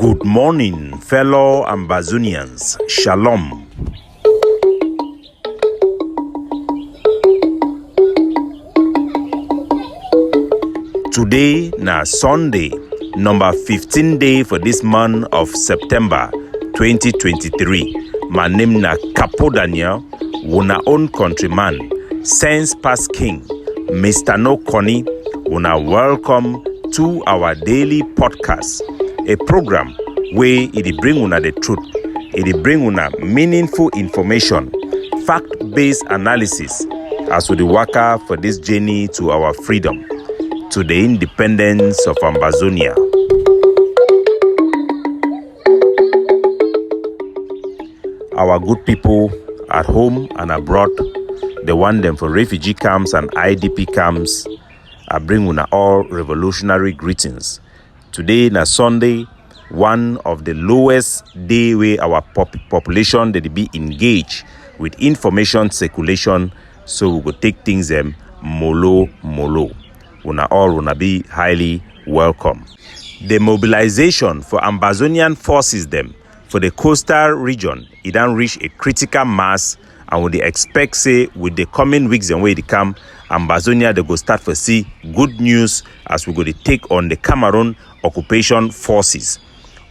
Good morning, fellow Ambazonians. Shalom. Today na Sunday, number 15 day for this month of September 2023. My name na Capo Daniel, una own countryman, sense past king, Mr. No Connie. Una welcome to our daily podcast, a program where it bring una the truth, it bring una meaningful information, fact-based analysis as we waka for this journey to our freedom, to the independence of Ambazonia. Our good people at home and abroad, they want them for refugee camps and IDP camps. I bring una all revolutionary greetings. Today na Sunday, one of the lowest day where our population they be engaged with information circulation, so we go take things molo. Una all wanna be highly welcome. The mobilization for Ambazonian forces for the coastal region, it don't reach a critical mass, and we expect say with the coming weeks and where they come, Ambazonia they go start to see good news as we go to take on the Cameroon occupation forces.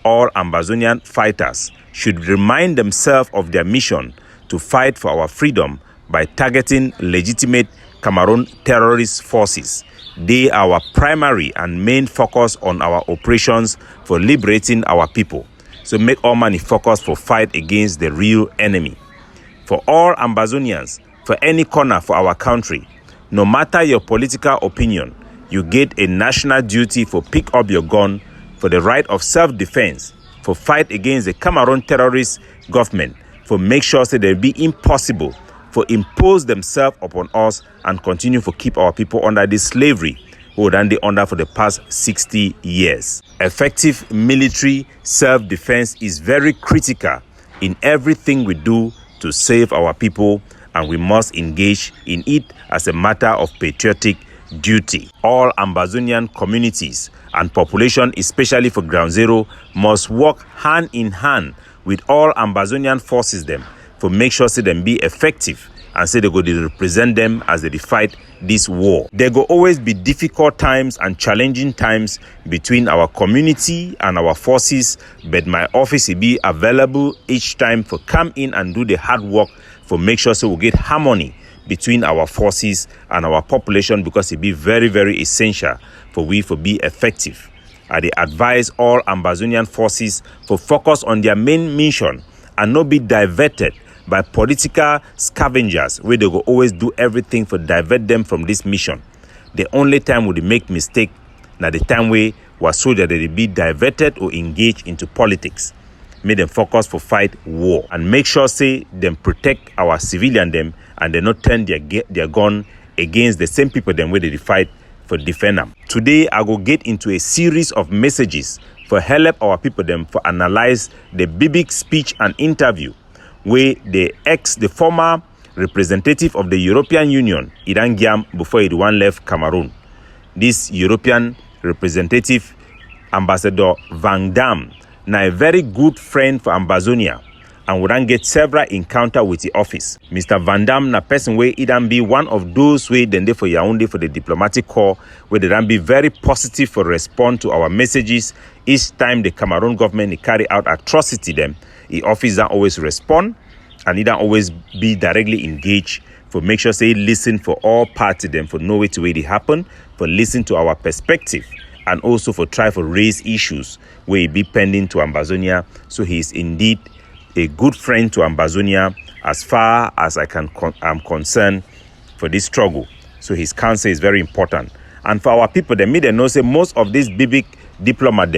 All Ambazonian fighters should remind themselves of their mission to fight for our freedom by targeting legitimate Cameroon terrorist forces. They are our primary and main focus on our operations for liberating our people. So make all money focus for fight against the real enemy. For all Ambazonians, for any corner for our country, no matter your political opinion, you get a national duty for pick up your gun for the right of self-defense, for fight against the Cameroon terrorist government, for make sure that they be impossible, for impose themselves upon us and continue to keep our people under this slavery who done they under for the past 60 years. Effective military self-defense is very critical in everything we do to save our people, and we must engage in it as a matter of patriotic duty. All Ambazonian communities and population, especially for Ground Zero, must work hand in hand with all Ambazonian forces for make sure say them be effective and say they go to represent them as they fight this war. There go always be difficult times and challenging times between our community and our forces, but my office will be available each time for come in and do the hard work for make sure so we get harmony between our forces and our population, because it be very, very essential for we to be effective. I advise all Ambazonian forces to focus on their main mission and not be diverted by political scavengers where they will always do everything for divert them from this mission. The only time we make mistake na the time where was so that they be diverted or engaged into politics. Make them focus for fight war and make sure say them protect our civilian and they not turn their gun against the same people where they fight for defend them. Today I go get into a series of messages for help our people for analyze the big speech and interview where the former representative of the European Union, Iran Giam, before it one left Cameroon. This European representative, Ambassador Van Dam, now a very good friend for Ambazonia, and would get several encounters with the office. Mr. Van Dam, na person where it be one of those way then they for Yaoundé for the diplomatic corps, where they can be very positive for respond to our messages each time the Cameroon government carry out atrocity The office don't always respond, and it don't always be directly engaged for make sure say listen for all parties for know which way they happen, for listen to our perspective, and also for try for raise issues where it be pending to Ambazonia. So he is indeed a good friend to Ambazonia as far as I'm concerned for this struggle. So his counsel is very important. And for our people, they know say most of these big diplomat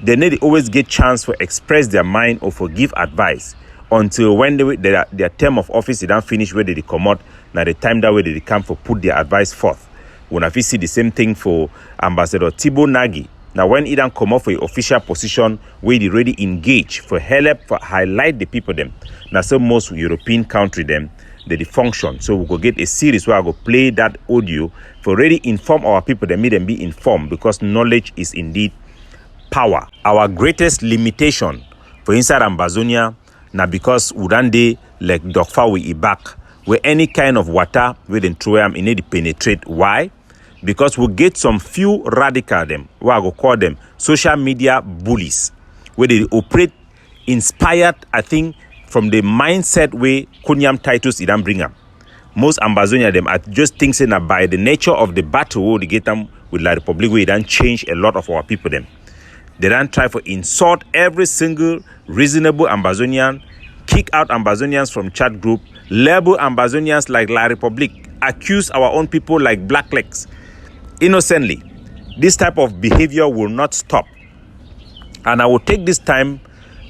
they need to always get chance to express their mind or for give advice until when their term of office is done finish where they come out. Now the time that way they come for put their advice forth. When I see the same thing for Ambassador Thibaut Nagy. Now when he don't come up for an official position where they already engage for help for highlight the people Now so most European country they function. So we go get a series where I go play that audio for already inform our people. They make them be informed, because knowledge is indeed power. Our greatest limitation for inside Ambazonia na because we don't dey like Dokfa we back where any kind of water we then throw them in need to penetrate. Why? Because we get some few radical them, what I go call them social media bullies, where they operate inspired, I think, from the mindset way Kunyam Titus Idan bring up. Most Ambazonia them are just thinking that by the nature of the battle they get them with La Republic, we don't change a lot of our people them. They don't try to insult every single reasonable Ambazonian, kick out Ambazonians from chat group, label Ambazonians like La Republic, accuse our own people like blacklegs. Innocently, this type of behavior will not stop. And I will take this time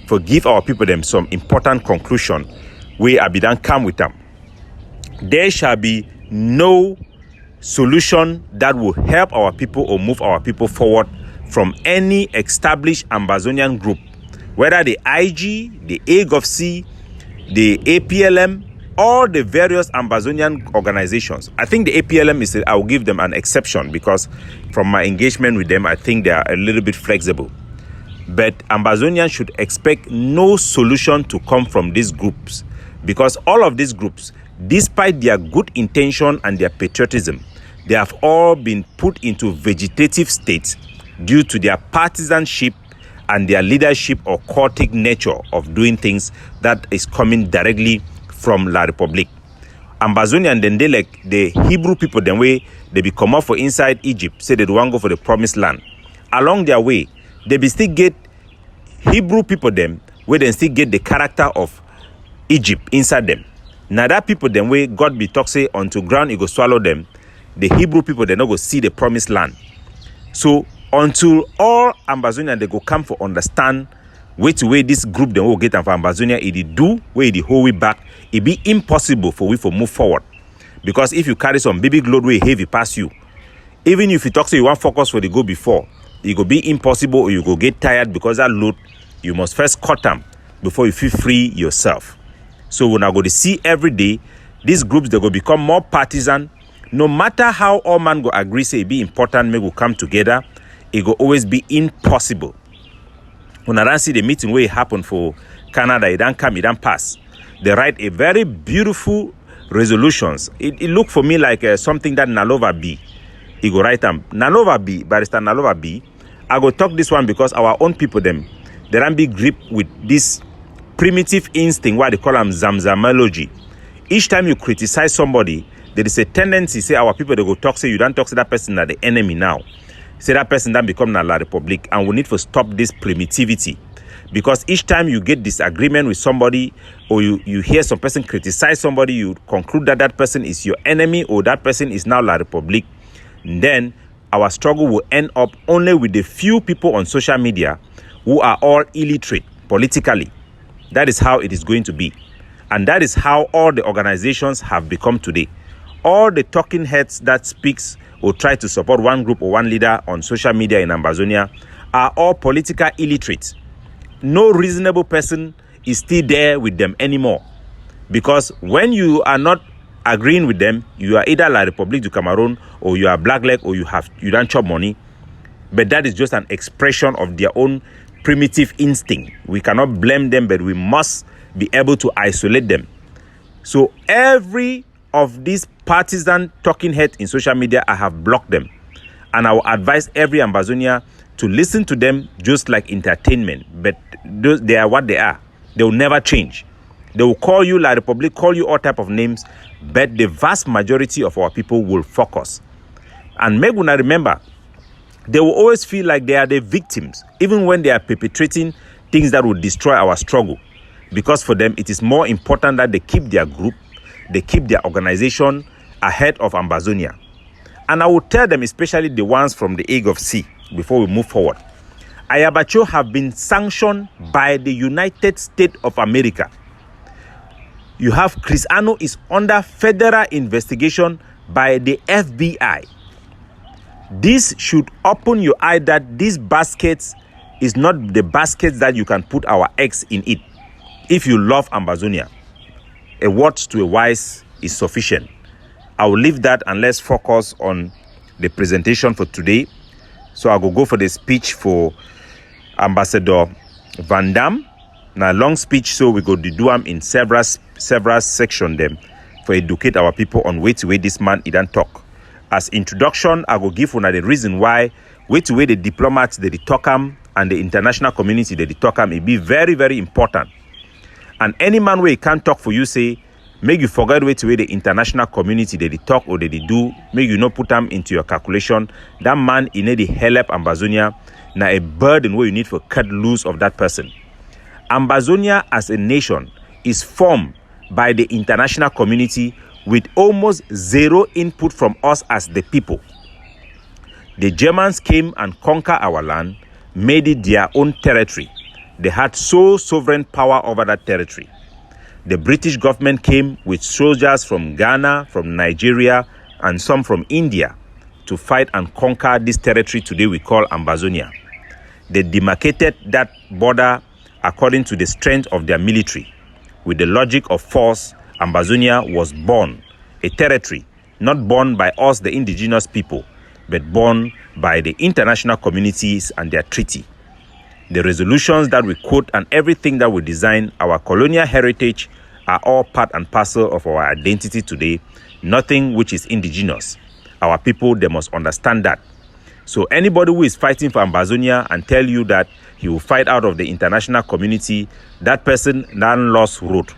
to give our people them some important conclusion where Abidan come with them. There shall be no solution that will help our people or move our people forward from any established Ambazonian group, whether the IG, the AGOFC, the APLM, or the various Ambazonian organizations. I think the APLM is, I will give them an exception because from my engagement with them, I think they are a little bit flexible. But Ambazonians should expect no solution to come from these groups because all of these groups, despite their good intention and their patriotism, they have all been put into vegetative states due to their partisanship and their leadership or chaotic nature of doing things that is coming directly from La Republic. Ambazonian then they like the Hebrew people then way they be come up for inside Egypt, say they don't want to go for the promised land. Along their way, they be still get Hebrew people them where they still get the character of Egypt inside them. Now that people them way God be talk say unto ground it go swallow them. The Hebrew people they not go see the promised land. So until all Ambazonian they go come for understand which way this group they will get and for Ambazonia it do where it hold we back, it be impossible for we to move forward. Because if you carry some big load way heavy past you, even if you talk so you want focus for the go before, it go be impossible or you go get tired because that load you must first cut them before you feel free yourself. So when I go to see every day, these groups they go become more partisan. No matter how all man go agree say it be important, may go come together, it go always be impossible. When I don't see the meeting where it happened for Canada, it don't come, it don't pass. They write a very beautiful resolutions. It look for me like something that Nalova B. He go write them. Nalova B, Barrister Nalova B. I go talk this one because our own people them, they don't be grip with this primitive instinct, what they call them zamzamology. Each time you criticize somebody, there is a tendency, say our people they go talk, say you don't talk to that person that the enemy now. Say that person then become La Republic, and we need to stop this primitivity. Because each time you get disagreement with somebody or you hear some person criticize somebody, you conclude that that person is your enemy or that person is now La Republic, then our struggle will end up only with the few people on social media who are all illiterate politically. That is how it is going to be. And that is how all the organizations have become today. All the talking heads that speaks or try to support one group or one leader on social media in Ambazonia are all political illiterates. No reasonable person is still there with them anymore. Because when you are not agreeing with them, you are either La Republique du Cameroon or you are blackleg or you don't chop money. But that is just an expression of their own primitive instinct. We cannot blame them, but we must be able to isolate them. So every of these partisan talking heads in social media, I have blocked them. And I will advise every Ambazonia to listen to them just like entertainment. But they are what they are. They will never change. They will call you La Republique, call you all type of names, but the vast majority of our people will focus. And make una remember, they will always feel like they are the victims, even when they are perpetrating things that will destroy our struggle. Because for them, it is more important that they keep their group, they keep their organization ahead of Ambazonia. And I will tell them, especially the ones from the AGOFC, before we move forward, Ayabacho have been sanctioned by the United States of America. You have Chris Ano is under federal investigation by the FBI. This should open your eye that these baskets is not the baskets that you can put our eggs in it. If you love Ambazonia, a word to a wise is sufficient. I will leave that and let's focus on the presentation for today. So I will go for the speech for Ambassador Van Dam. Now, long speech, so we go to do them in several sections them for educate our people on way this man he don't talk. As introduction, I go give una the reason why way the diplomats they talk am and the international community they talk am it be very, very important. And any man where he can't talk for you say, make you forget way the international community they talk or they do, make you not put them into your calculation. That man he need the help Ambazonia, now a burden where you need for cut loose of that person. Ambazonia as a nation is formed by the international community with almost zero input from us as the people. The Germans came and conquered our land, made it their own territory. They had sole sovereign power over that territory. The British government came with soldiers from Ghana, from Nigeria, and some from India to fight and conquer this territory today we call Ambazonia. They demarcated that border according to the strength of their military. With the logic of force, Ambazonia was born, a territory not born by us, the indigenous people, but born by the international communities and their treaty. The resolutions that we quote and everything that we design, our colonial heritage, are all part and parcel of our identity today, nothing which is indigenous. Our people, they must understand that. So anybody who is fighting for Ambazonia and tell you that he will fight out of the international community, that person then lost road.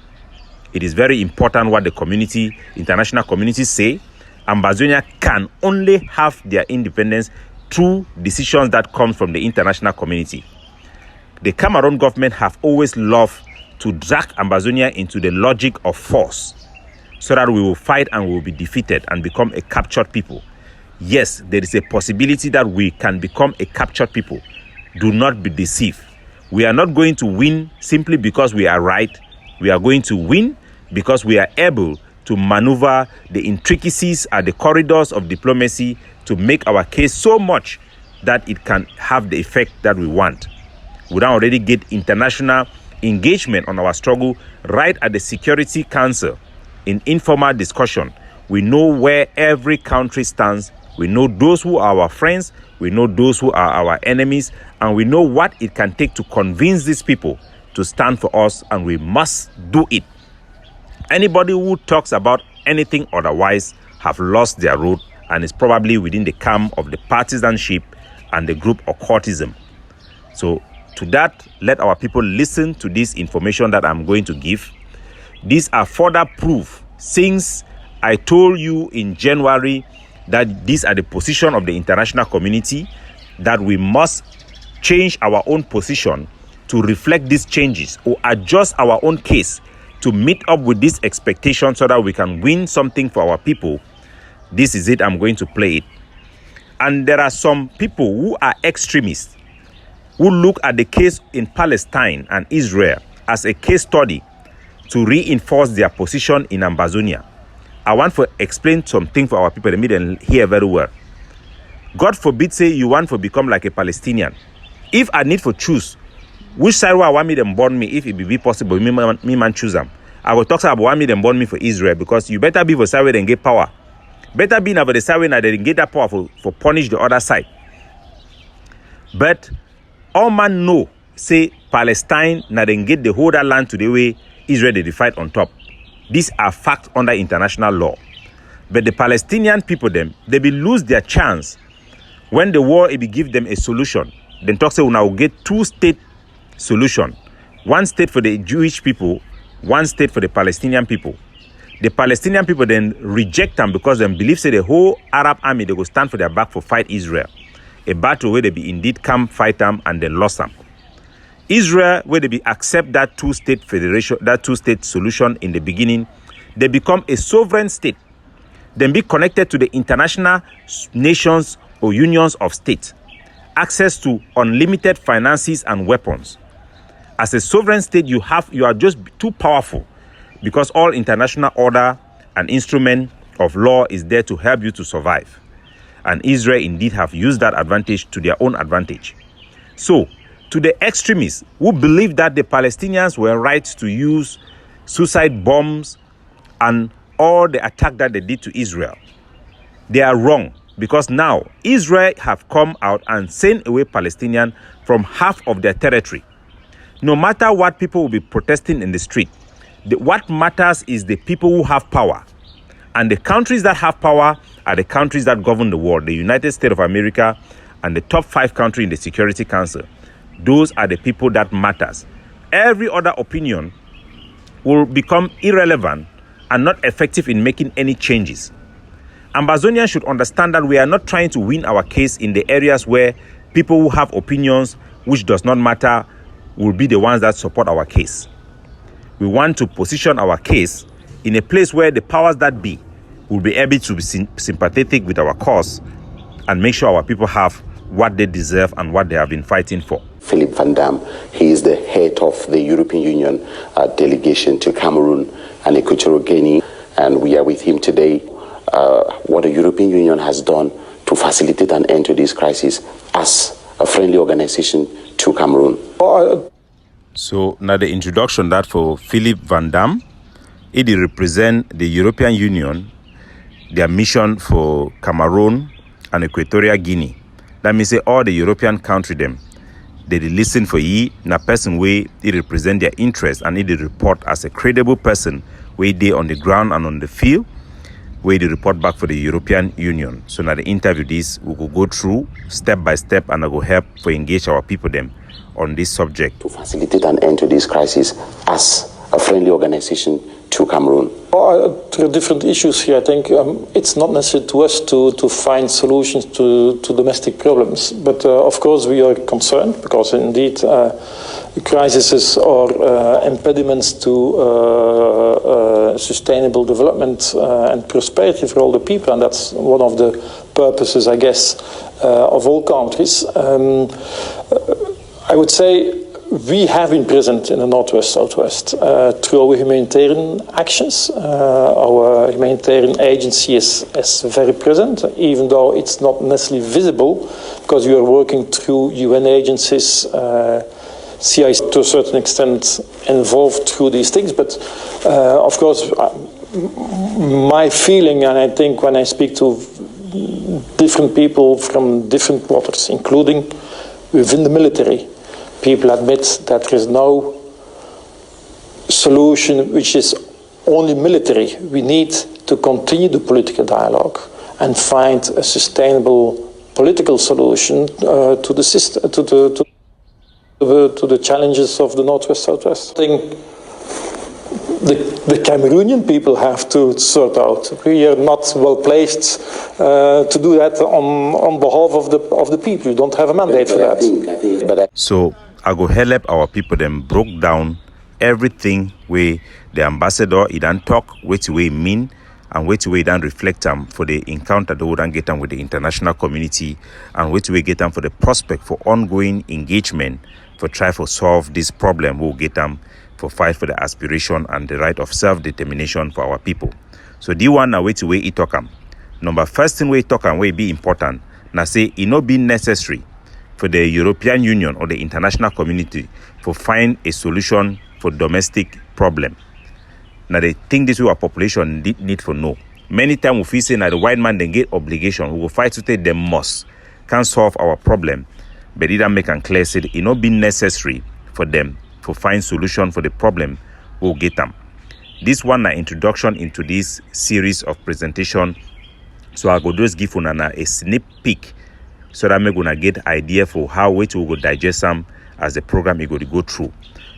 It is very important what the international community say. Ambazonia can only have their independence through decisions that come from the international community. The Cameroon government have always loved to drag Ambazonia into the logic of force so that we will fight and we will be defeated and become a captured people. Yes, there is a possibility that we can become a captured people. Do not be deceived. We are not going to win simply because we are right. We are going to win because we are able to maneuver the intricacies and the corridors of diplomacy to make our case so much that it can have the effect that we want. We now already get international engagement on our struggle right at the Security Council in informal discussion. We know where every country stands. We know those who are our friends. We know those who are our enemies. And we know what it can take to convince these people to stand for us. And we must do it. Anybody who talks about anything otherwise have lost their road and is probably within the camp of the partisanship and the group occultism. So to that, let our people listen to this information that I'm going to give. These are further proof since I told you in January that these are the position of the international community, that we must change our own position to reflect these changes or adjust our own case to meet up with this expectation so that we can win something for our people. This is it. I'm going to play it. And there are some people who are extremists who look at the case in Palestine and Israel as a case study to reinforce their position in Ambazonia. I want to explain something for our people. They need to hear very well. God forbid, say you want to become like a Palestinian. If I need to choose which side I want me them born me, if it be possible, me man choose them. I will talk about want me them born me for Israel, because you better be for side where they get power. Better be for the side where they get that power for punish the other side. But all man know, say Palestine now they get the whole that land to the way Israel they fight on top. These are facts under international law. But the Palestinian people, they will lose their chance when the war, it will give them a solution. Then talk say we now get two-state solution. One state for the Jewish people, one state for the Palestinian people. The Palestinian people then reject them because they believe say the whole Arab army, they go stand for their back for fight Israel. A battle where they be indeed come fight them and then lost them. Israel, where they be accept that two-state federation, that two-state solution in the beginning, they become a sovereign state. Then be connected to the international nations or unions of states. Access to unlimited finances and weapons. As a sovereign state, you are just too powerful because all international order and instrument of law is there to help you to survive. And Israel indeed have used that advantage to their own advantage. So, to the extremists who believe that the Palestinians were right to use suicide bombs and all the attack that they did to Israel, they are wrong. Because now Israel have come out and sent away Palestinians from half of their territory. No matter what people will be protesting in the street, what matters is the people who have power. And the countries that have power are the countries that govern the world, the United States of America and the top 5 countries in the Security Council. Those are the people that matters. Every other opinion will become irrelevant and not effective in making any changes. Ambazonians should understand that we are not trying to win our case in the areas where people who have opinions which does not matter will be the ones that support our case. We want to position our case in a place where the powers that be will be able to be sympathetic with our cause and make sure our people have what they deserve and what they have been fighting for. Philip Van Dam, he is the head of the European Union delegation to Cameroon and Equatorial Guinea, and we are with him today. What the European Union has done to facilitate an end to this crisis as a friendly organization to Cameroon. So now the introduction that for Philip Van Dam, it represent the European Union, their mission for Cameroon and Equatorial Guinea. That means say all the European country them, they listen for ye, na person way it represent their interest and it report as a credible person where they on the ground and on the field, where they report back for the European Union. So now the interview this, we will go through step by step and I will help for engage our people them on this subject. To facilitate an end to this crisis as a friendly organization to Cameroon. There are different issues here. I think it's not necessary to us to find solutions to domestic problems. But of course we are concerned because indeed crises are impediments to sustainable development and prosperity for all the people. And that's one of the purposes, I guess, of all countries. I would say we have been present in the Northwest, Southwest through our humanitarian actions. Our humanitarian agency is very present, even though it's not necessarily visible, because we are working through UN agencies, CIC to a certain extent involved through these things. But of course, my feeling, and I think when I speak to different people from different quarters, including within the military, people admit that there is no solution which is only military. We need to continue the political dialogue and find a sustainable political solution to the system, to the challenges of the Northwest Southwest. I think the Cameroonian people have to sort out. We are not well placed to do that on behalf of the people. You don't have a mandate for that. So I go help our people them broke down everything where the ambassador he done talk, which way mean and which way done reflect them for the encounter that would get them with the international community and which way get them for the prospect for ongoing engagement for try to solve this problem. We'll get them for fight for the aspiration and the right of self-determination for our people. So the one now which way it talk them. Number first thing we talk and way be important. Now say it not be necessary for the European Union or the international community to find a solution for domestic problem. Now they think this way our population need for know. Many times we feel say now the white man then get obligation. We will fight to take them must can solve our problem. But it don't make and clear said it not be necessary for them to find solution for the problem. We'll get them. This one an introduction into this series of presentation. So I go just give you a sneak peek so that I'm gonna get idea for how we will digest them as the program is going to go through.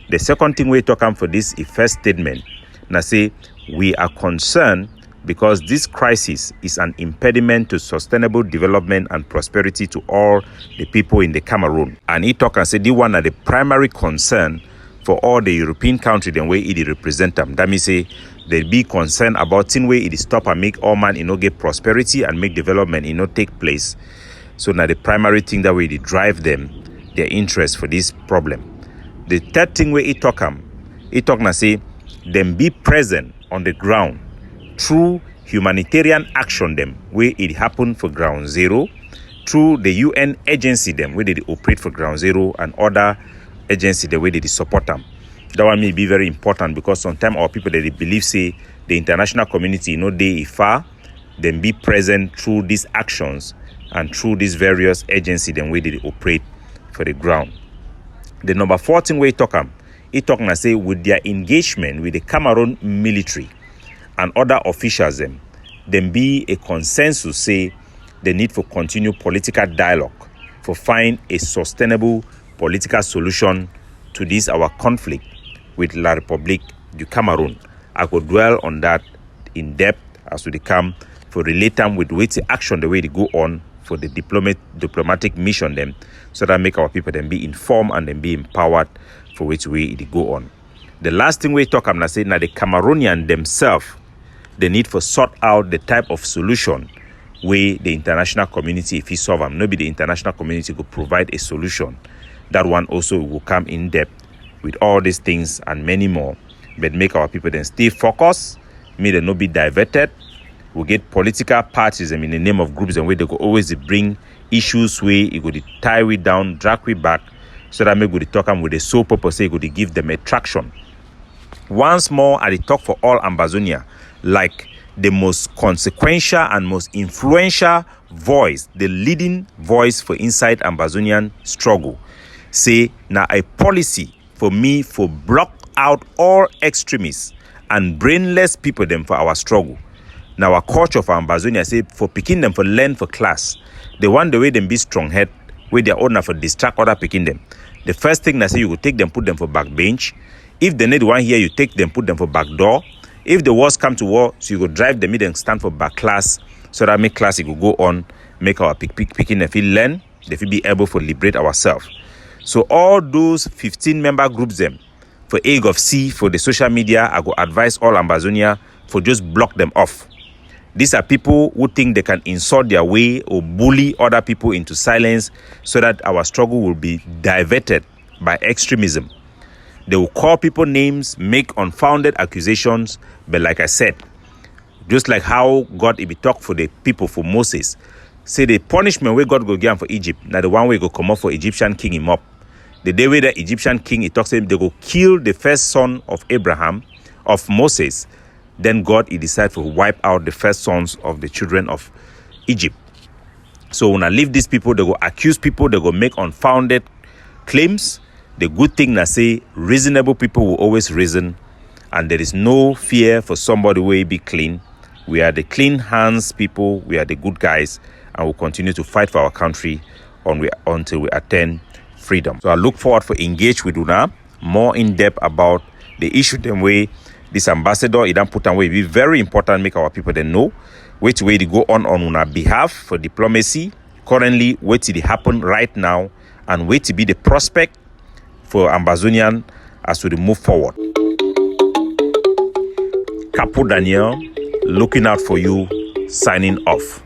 The second thing we talk about for this is first statement. Now say we are concerned because this crisis is an impediment to sustainable development and prosperity to all the people in the Cameroon. And he talk and say the one are the primary concern for all the European countries the way it represent them. That means say they be concerned about the way it stop and make all man get prosperity and make development take place. So now the primary thing that way they drive them, their interest for this problem. The third thing where it talk now say them be present on the ground through humanitarian action them where it happen for ground zero, through the UN agency them where they operate for ground zero and other agency the way they support them. That one may be very important because sometimes our people they believe say the international community they far then be present through these actions and through these various agencies then way they operate for the ground. The number 4 thing we talk and say with their engagement with the Cameroon military and other officials then be a consensus say the need for continued political dialogue for find a sustainable political solution to this our conflict with La République du Cameroon. I could dwell on that in depth as we come for relate them with which action the way they go on for the diplomatic mission them, so that make our people then be informed and then be empowered for which way they go on. The last thing we talk about say now the Cameroonian themselves, they need for sort out the type of solution where the international community, if he solve them, maybe the international community could provide a solution. That one also will come in depth with all these things and many more, but make our people then stay focused, may they not be diverted. We get political parties in the name of groups and where they go always bring issues where you go to tie we down, drag we back, so that maybe we talk them with the sole purpose say go to give them attraction. Once more, I talk for all Ambazonia, like the most consequential and most influential voice, the leading voice for inside Ambazonian struggle. Say now a policy for me for block out all extremists and brainless people them for our struggle. Now our culture of Ambazonia say for picking them for learn for class. They want the way them be strong head, where they owner for distract other picking them. The first thing I say you will take them, put them for back bench. If they need one here, you take them, put them for back door. If the wars come to war, so you go drive them and stand for back class, so that make class it will go on, make our picking them feel learn, they feel be able to liberate ourselves. So all those 15 member groups them for egg of C for the social media, I go advise all Ambazonia for just block them off. These are people who think they can insult their way or bully other people into silence so that our struggle will be diverted by extremism. They will call people names, make unfounded accusations, but like I said, just like how God be talk for the people for Moses, say the punishment where God go give for Egypt, now the one way go come up for Egyptian king him up. The day where the Egyptian king, he talks to him, they go kill the first son of Abraham, of Moses. Then God, he decided to wipe out the first sons of the children of Egypt. So when I leave these people, they go accuse people, they go make unfounded claims. The good thing I say, reasonable people will always reason, and there is no fear for somebody who will be clean. We are the clean hands people, we are the good guys, and we'll continue to fight for our country until we attain freedom. So I look forward for engage with Una more in depth about the issue them way this ambassador it put away be very important, make our people then know which way to go on our behalf for diplomacy. Currently, what to happen right now and wait to be the prospect for Ambazonian as we move forward. Capo Daniel, looking out for you, signing off.